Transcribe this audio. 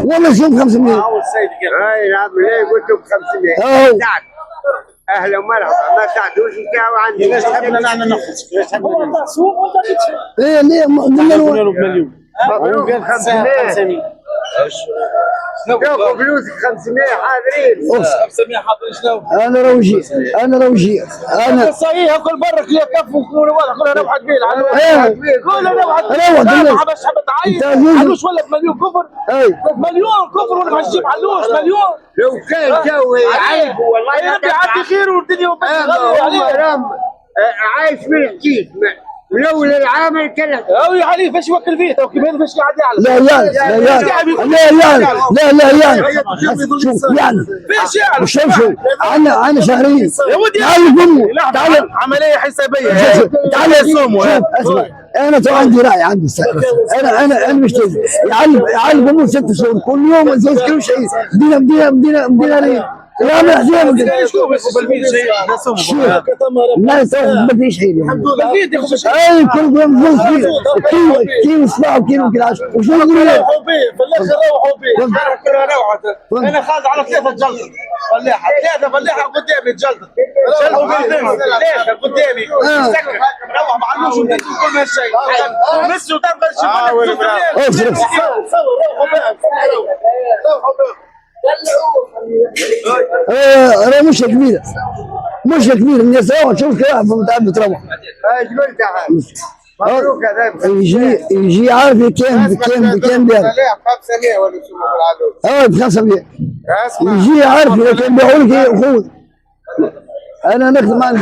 والله شوف 500. اي نعم ليه قلت له ب 500 ساعد. اهلا ومرحبا ما ساعدوش نتاعو عندي. ليش حبنا نحن نخرج؟ ليش حبنا؟ ايه ليه مليون بمليون. مبروك 500. شوفوا فلوسك 500 حاضرين. 500 حاضرين شنو؟ انا روجي انا صحيح كل برك ليه كف وكلها روحة كبير على كلها روحة روحة باش حبت تعيط علوش ولا بمليون كفر مليون كفر ولا باش تجيب علوش مليون لو كان جو عيب والله يا ربي عندي خير والدنيا عايش من الكيف من اول العام كلها اوي عليه فاش يوكل فيه تو كيف هذا فاش قاعد يعلم يعني فاش يعلم شوف عنا شهرين يا ودي تعال عمليه حسابيه تعال اسمع انا تو عندي راي عندي انا مش يعلم امه 6 شهور كل يوم زي كل شيء بدينا لا ما حزين لا ما فيش حيل اي كل يوم فلوس كيلو صباع وكيلو كلاش وشو يقولوا لي في الاخر روحوا بيه انا خالد على 3 جلد فلاحه 3 فلاحه قدامي جلد روحوا بيه 3 قدامي سكر روح ما عندوش كل هالشيء ميسي وتم روحوا بيه انا مش كبير الناس روح تشوف كيف متعب تروح ايش قلت مبروك يجي عارف كم بيع 500 ولا شو ب 500 يجي عارف كم بيعوا لك اخوي انا نخدم